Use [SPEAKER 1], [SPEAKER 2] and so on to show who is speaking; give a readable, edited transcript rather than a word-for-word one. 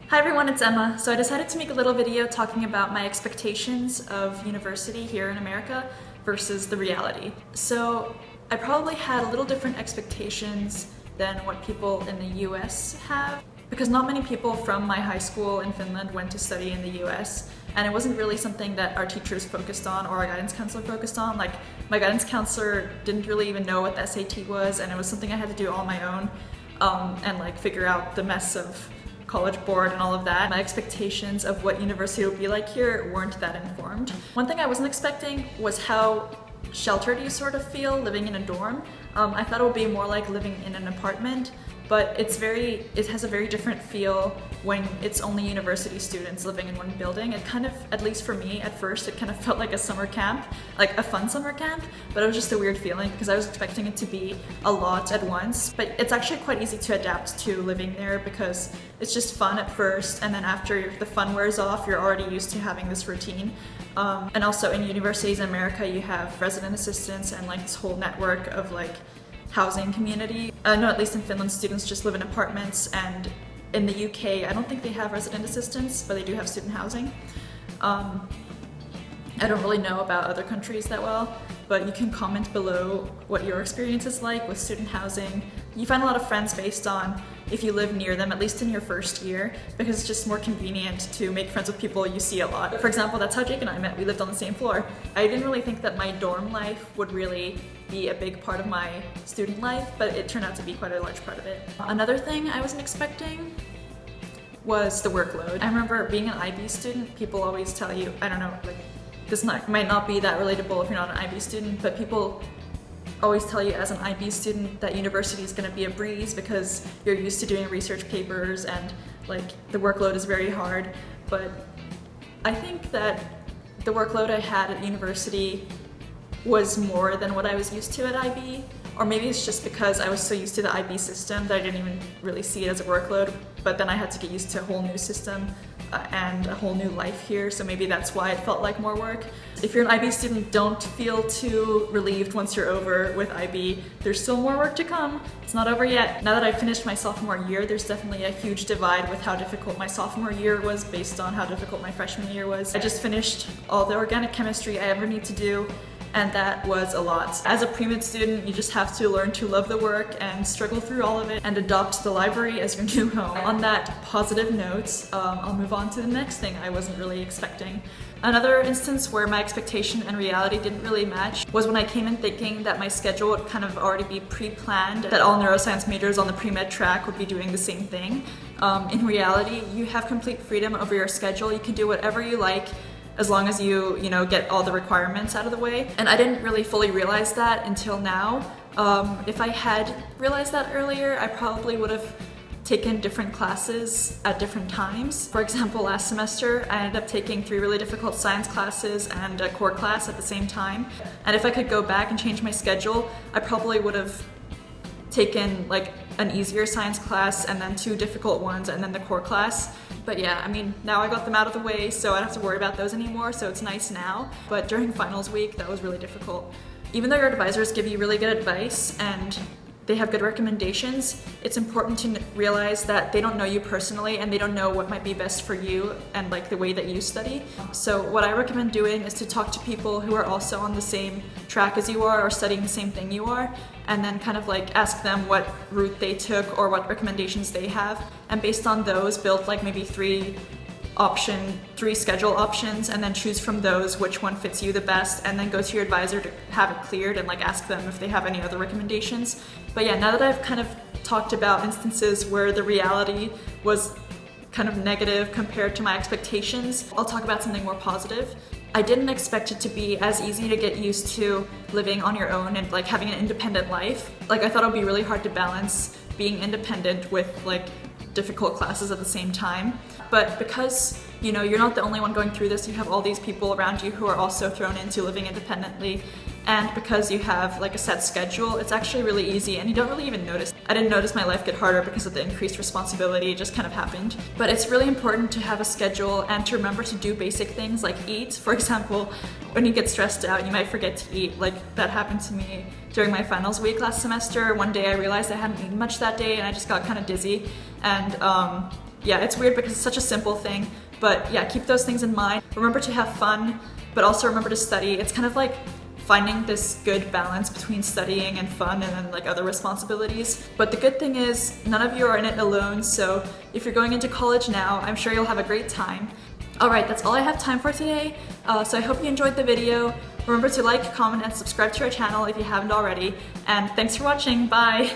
[SPEAKER 1] Hi everyone, it's Emma. So I decided to make a little video talking about my expectations of university here in America versus the reality. So I probably had a little different expectations than what people in the US have, because not many people from my high school in Finland went to study in the US, and it wasn't really something that our teachers focused on or our guidance counselor focused on. Like, my guidance counselor didn't really even know what the SAT was, and it was something I had to do on my own and like figure out the mess of college board and all of that. My expectations of what university would be like here weren't that informed. One thing I wasn't expecting was how sheltered you sort of feel living in a dorm. I thought it would be more like living in an apartment, but it has a very different feel when it's only university students living in one building. It kind of, at least for me at first, it kind of felt like a summer camp, like a fun summer camp, but it was just a weird feeling because I was expecting it to be a lot at once. But it's actually quite easy to adapt to living there because it's just fun at first, and then after the fun wears off, you're already used to having this routine. And also in universities in America, you have resident assistants and like this whole network of like housing community. I know at least in Finland, students just live in apartments, and in the UK, I don't think they have resident assistants, but they do have student housing. I don't really know about other countries that well, but you can comment below what your experience is like with student housing. You find a lot of friends based on if you live near them, at least in your first year, because it's just more convenient to make friends with people you see a lot. For example, that's how Jake and I met. We lived on the same floor. I didn't really think that my dorm life would really be a big part of my student life, but it turned out to be quite a large part of it. Another thing I wasn't expecting was the workload. I remember being an IB student, people always tell you, I don't know, like, this might not be that relatable if you're not an IB student, but people always tell you as an IB student that university is going to be a breeze because you're used to doing research papers and like the workload is very hard. But I think that the workload I had at university was more than what I was used to at IB, or maybe it's just because I was so used to the IB system that I didn't even really see it as a workload, but then I had to get used to a whole new system and a whole new life here, so maybe that's why it felt like more work. If you're an IB student, don't feel too relieved once you're over with IB. There's still more work to come. It's not over yet. Now that I've finished my sophomore year, there's definitely a huge divide with how difficult my sophomore year was based on how difficult my freshman year was. I just finished all the organic chemistry I ever need to do, and that was a lot. As a pre-med student, you just have to learn to love the work and struggle through all of it and adopt the library as your new home. On that positive note, I'll move on to the next thing I wasn't really expecting. Another instance where my expectation and reality didn't really match was when I came in thinking that my schedule would kind of already be pre-planned, that all neuroscience majors on the pre-med track would be doing the same thing. In reality, you have complete freedom over your schedule. You can do whatever you like, as long as you get all the requirements out of the way. And I didn't really fully realize that until now. If I had realized that earlier, I probably would have taken different classes at different times. For example, last semester, I ended up taking 3 really difficult science classes and a core class at the same time. And if I could go back and change my schedule, I probably would have taken like an easier science class and then 2 difficult ones and then the core class. But yeah, I mean, now I got them out of the way, so I don't have to worry about those anymore, so it's nice now. But during finals week, that was really difficult. Even though your advisors give you really good advice and they have good recommendations, it's important to realize that they don't know you personally and they don't know what might be best for you and like the way that you study. So what I recommend doing is to talk to people who are also on the same track as you are or studying the same thing you are, and then kind of like ask them what route they took or what recommendations they have, and based on those build like maybe 3 schedule options, and then choose from those which one fits you the best, and then go to your advisor to have it cleared and like ask them if they have any other recommendations. But yeah, now that I've kind of talked about instances where the reality was kind of negative compared to my expectations, I'll talk about something more positive. I didn't expect it to be as easy to get used to living on your own and like having an independent life. Like, I thought it would be really hard to balance being independent with like difficult classes at the same time. But because you're not the only one going through this, you have all these people around you who are also thrown into living independently, and because you have like a set schedule, it's actually really easy and you don't really even notice. I didn't notice my life get harder because of the increased responsibility, it just kind of happened. But it's really important to have a schedule and to remember to do basic things like eat. For example, when you get stressed out, you might forget to eat. Like, that happened to me during my finals week last semester. One day I realized I hadn't eaten much that day and I just got kind of dizzy, and yeah, it's weird because it's such a simple thing, but yeah, keep those things in mind. Remember to have fun, but also remember to study. It's kind of like finding this good balance between studying and fun and then like other responsibilities. But the good thing is none of you are in it alone, so if you're going into college now, I'm sure you'll have a great time. Alright, that's all I have time for today, so I hope you enjoyed the video. Remember to like, comment, and subscribe to our channel if you haven't already, and thanks for watching, bye!